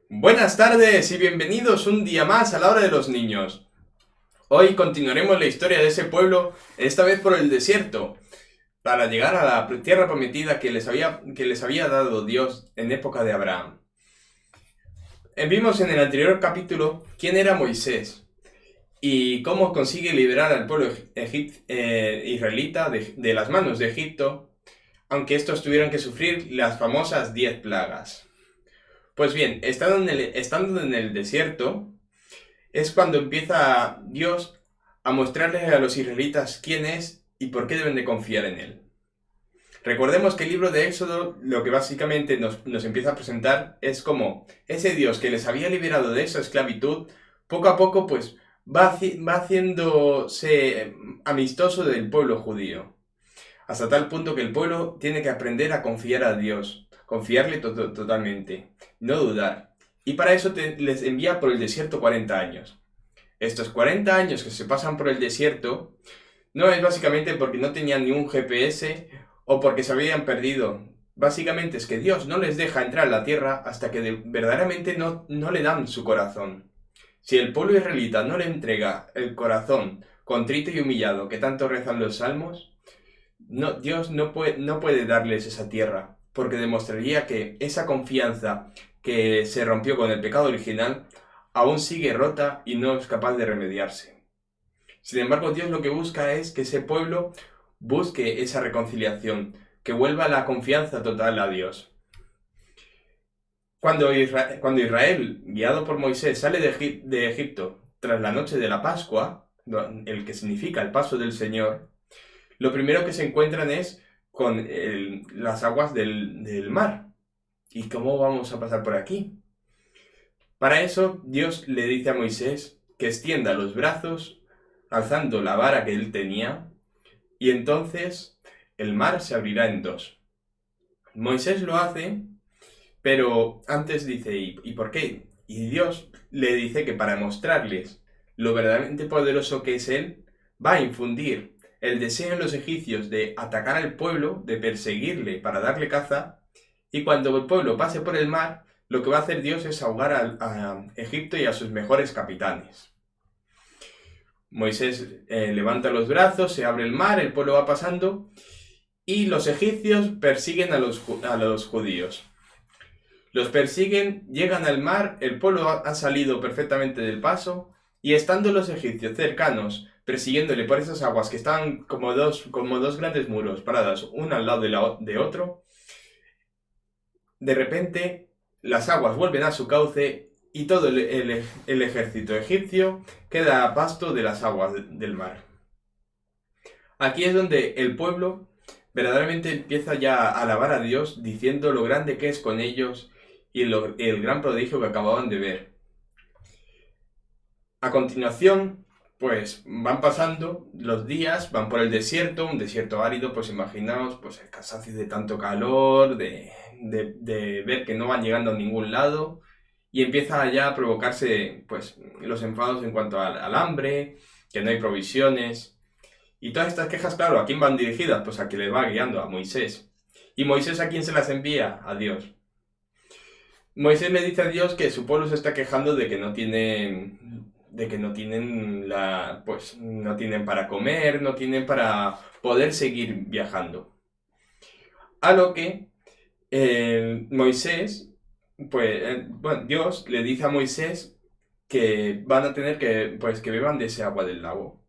Buenas tardes y bienvenidos un día más a la hora de los niños. Hoy continuaremos la historia de ese pueblo, esta vez por el desierto, para llegar a la tierra prometida que les había dado Dios en época de Abraham. Vimos en el anterior capítulo quién era Moisés y cómo consigue liberar al pueblo israelita de las manos de Egipto, aunque estos tuvieron que sufrir las famosas 10 plagas. Pues bien, estando en el desierto, es cuando empieza Dios a mostrarles a los israelitas quién es y por qué deben de confiar en él. Recordemos que el libro de Éxodo lo que básicamente nos empieza a presentar es como ese Dios que les había liberado de esa esclavitud, poco a poco pues va haciéndose amistoso del pueblo judío. Hasta tal punto que el pueblo tiene que aprender a confiar a Dios, confiarle totalmente, no dudar. Y para eso les envía por el desierto 40 años. Estos 40 años que se pasan por el desierto no es básicamente porque no tenían ni un GPS o porque se habían perdido. Básicamente es que Dios no les deja entrar a la tierra hasta que verdaderamente no le dan su corazón. Si el pueblo israelita no le entrega el corazón contrito y humillado que tanto rezan los salmos, Dios no puede darles esa tierra, porque demostraría que esa confianza que se rompió con el pecado original aún sigue rota y no es capaz de remediarse. Sin embargo, Dios lo que busca es que ese pueblo busque esa reconciliación, que vuelva la confianza total a Dios. Cuando Israel, guiado por Moisés, sale de Egipto tras la noche de la Pascua, el que significa el paso del Señor, lo primero que se encuentran es con las aguas del mar. ¿Y cómo vamos a pasar por aquí? Para eso, Dios le dice a Moisés que extienda los brazos, alzando la vara que él tenía, y entonces el mar se abrirá en dos. Moisés lo hace, pero antes dice, ¿y por qué? Y Dios le dice que para mostrarles lo verdaderamente poderoso que es él, va a infundir el deseo en los egipcios de atacar al pueblo, de perseguirle para darle caza, y cuando el pueblo pase por el mar, lo que va a hacer Dios es ahogar a Egipto y a sus mejores capitanes. Moisés levanta los brazos, se abre el mar, el pueblo va pasando, y los egipcios persiguen a los judíos. Los persiguen, llegan al mar, el pueblo ha salido perfectamente del paso, y estando los egipcios cercanos, persiguiéndole por esas aguas que estaban como dos grandes muros paradas, uno al lado de otro, de repente las aguas vuelven a su cauce y todo el ejército egipcio queda a pasto de las aguas del mar. Aquí es donde el pueblo verdaderamente empieza ya a alabar a Dios diciendo lo grande que es con ellos y el gran prodigio que acababan de ver. A continuación, pues van pasando los días, van por el desierto, un desierto árido, pues imaginaos, pues el cansancio de tanto calor, de ver que no van llegando a ningún lado, y empieza ya a provocarse, pues, los enfados en cuanto al hambre, que no hay provisiones, y todas estas quejas, claro, ¿a quién van dirigidas? Pues a quien le va guiando, a Moisés. ¿Y Moisés a quién se las envía? A Dios. Moisés le dice a Dios que su pueblo se está quejando pues no tienen para comer, no tienen para poder seguir viajando. A lo que Dios le dice a Moisés que van a tener que beban de ese agua del lago.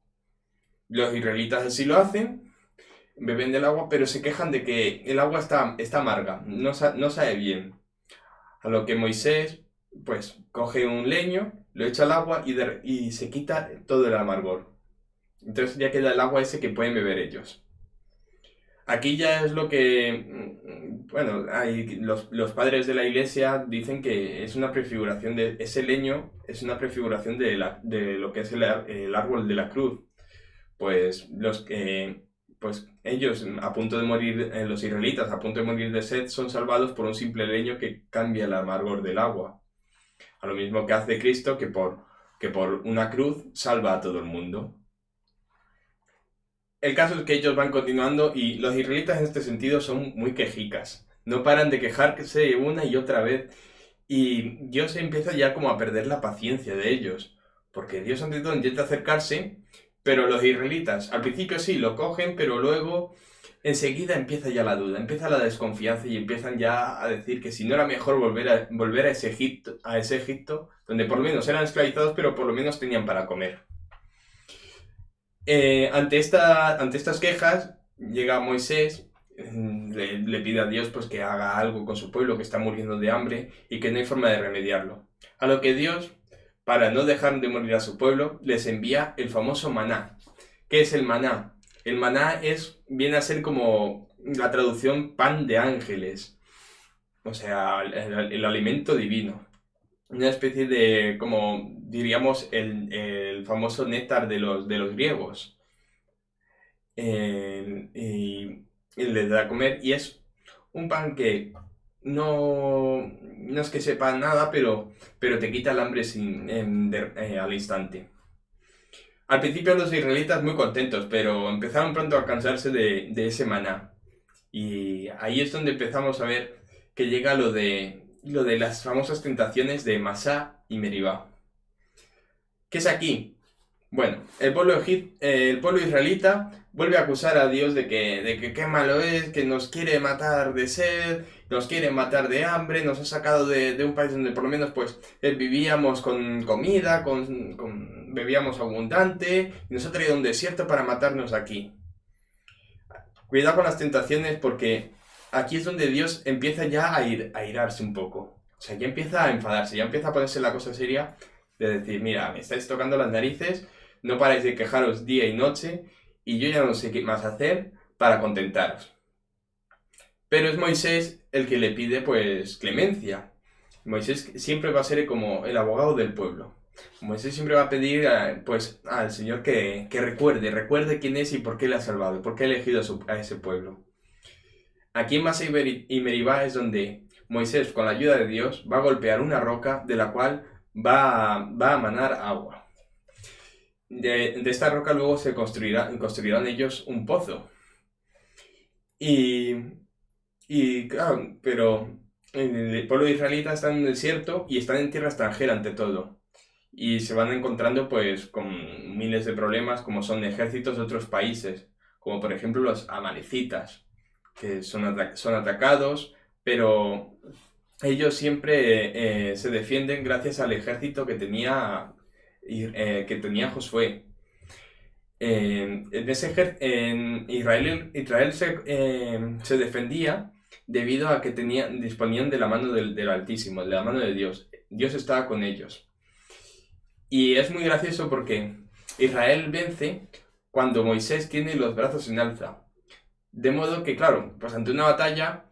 Los israelitas así lo hacen, beben del agua, pero se quejan de que el agua está amarga, no sabe bien. A lo que Moisés, pues, coge un leño, lo echa al agua y se quita todo el amargor. Entonces ya queda el agua ese que pueden beber ellos. Aquí ya es lo que, bueno, los padres de la iglesia dicen que es una prefiguración de ese leño, es una prefiguración de lo que es el árbol de la cruz. Pues pues ellos a punto de morir, los israelitas a punto de morir de sed, son salvados por un simple leño que cambia el amargor del agua. A lo mismo que hace Cristo, que por una cruz salva a todo el mundo. El caso es que ellos van continuando y los israelitas en este sentido son muy quejicas. No paran de quejarse una y otra vez. Y Dios empieza ya como a perder la paciencia de ellos, porque Dios ante todo intenta acercarse, pero los israelitas al principio sí lo cogen, pero luego enseguida empieza ya la duda, empieza la desconfianza y empiezan ya a decir que si no era mejor volver a ese Egipto, donde por lo menos eran esclavizados, pero por lo menos tenían para comer. Ante estas quejas, llega Moisés, le pide a Dios pues, que haga algo con su pueblo que está muriendo de hambre y que no hay forma de remediarlo. A lo que Dios, para no dejar de morir a su pueblo, les envía el famoso maná. ¿Qué es el maná? El maná viene a ser como la traducción pan de ángeles, o sea, el alimento divino. Una especie de, como diríamos, el famoso néctar de los griegos. Y les da a comer. Y es un pan que no es que sepa nada, pero te quita el hambre al instante. Al principio los israelitas muy contentos, pero empezaron pronto a cansarse de ese maná. Y ahí es donde empezamos a ver que llega lo de las famosas tentaciones de Masá y Meribá. ¿Qué es aquí? Bueno, el pueblo israelita vuelve a acusar a Dios de que qué malo es, que nos quiere matar de sed, nos quiere matar de hambre, nos ha sacado de un país donde por lo menos pues vivíamos con comida, bebíamos abundante, y nos ha traído a un desierto para matarnos aquí. Cuidado con las tentaciones porque aquí es donde Dios empieza ya a airarse un poco. O sea, ya empieza a enfadarse, ya empieza a ponerse la cosa seria de decir, mira, me estáis tocando las narices, no paráis de quejaros día y noche y yo ya no sé qué más hacer para contentaros. Pero es Moisés el que le pide pues clemencia. Moisés siempre va a ser como el abogado del pueblo. Moisés siempre va a pedir pues al Señor que recuerde quién es y por qué le ha salvado, por qué ha elegido a ese pueblo. Aquí en Masá y Meribá es donde Moisés, con la ayuda de Dios, va a golpear una roca de la cual va a manar agua. De esta roca luego se construirán ellos un pozo. Y claro, pero el pueblo israelita está en un desierto y están en tierra extranjera ante todo. Y se van encontrando pues con miles de problemas como son ejércitos de otros países, como por ejemplo los amalecitas, que son atacados, pero ellos siempre se defienden gracias al ejército que tenía Josué. En Israel se defendía debido a que disponían de la mano del Altísimo, de la mano de Dios. Dios estaba con ellos. Y es muy gracioso porque Israel vence cuando Moisés tiene los brazos en alza. De modo que, claro, pues ante una batalla,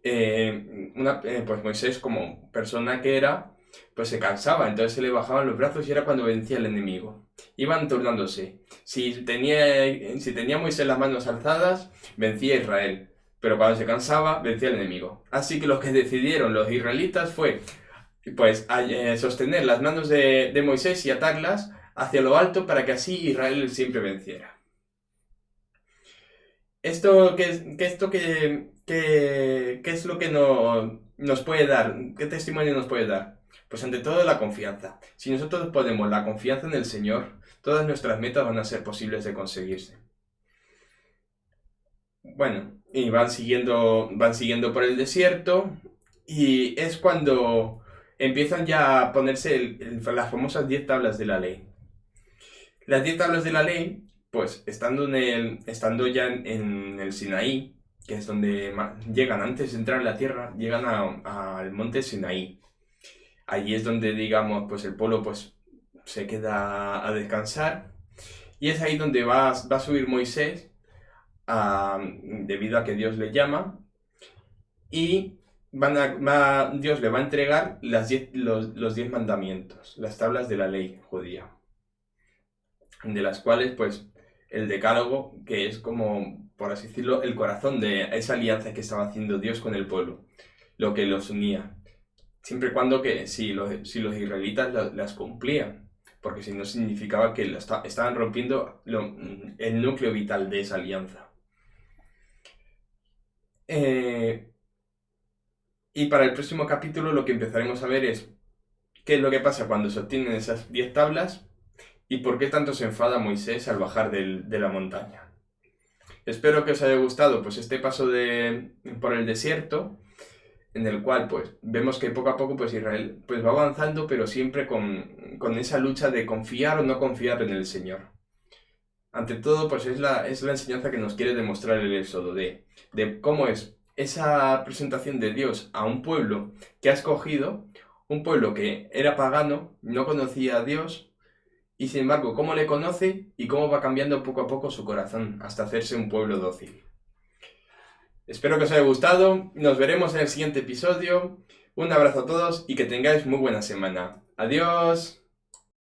pues Moisés, como persona que era, pues se cansaba, entonces se le bajaban los brazos y era cuando vencía al enemigo. Iban turnándose. Si tenía Moisés las manos alzadas, vencía Israel. Pero cuando se cansaba, vencía al enemigo. Así que lo que decidieron los israelitas fue pues sostener las manos de Moisés y atarlas hacia lo alto para que así Israel siempre venciera. ¿Qué es lo que nos puede dar? ¿Qué testimonio nos puede dar? Pues ante todo la confianza. Si nosotros ponemos la confianza en el Señor, todas nuestras metas van a ser posibles de conseguirse. Bueno, y van siguiendo por el desierto y es cuando empiezan ya a ponerse las famosas 10 tablas de la ley. Las 10 tablas de la ley, pues estando ya en el Sinaí, que es donde llegan antes de entrar en la tierra, llegan al monte Sinaí. Allí es donde, digamos, pues el pueblo pues, se queda a descansar. Y es ahí donde va a subir Moisés, debido a que Dios le llama. Y Dios le va a entregar los 10 mandamientos, las tablas de la ley judía. De las cuales, pues, el decálogo, que es como, por así decirlo, el corazón de esa alianza que estaba haciendo Dios con el pueblo, lo que los unía. Siempre y cuando si los israelitas las cumplían, porque si no significaba que estaban rompiendo el núcleo vital de esa alianza. Y para el próximo capítulo lo que empezaremos a ver es qué es lo que pasa cuando se obtienen esas 10 tablas y por qué tanto se enfada Moisés al bajar de la montaña. Espero que os haya gustado pues este paso por el desierto, en el cual pues vemos que poco a poco pues Israel pues va avanzando, pero siempre con esa lucha de confiar o no confiar en el Señor. Ante todo pues es la enseñanza que nos quiere demostrar el Éxodo, de cómo es esa presentación de Dios a un pueblo que ha escogido, un pueblo que era pagano, no conocía a Dios, y sin embargo cómo le conoce y cómo va cambiando poco a poco su corazón hasta hacerse un pueblo dócil. Espero que os haya gustado, nos veremos en el siguiente episodio, un abrazo a todos y que tengáis muy buena semana. ¡Adiós!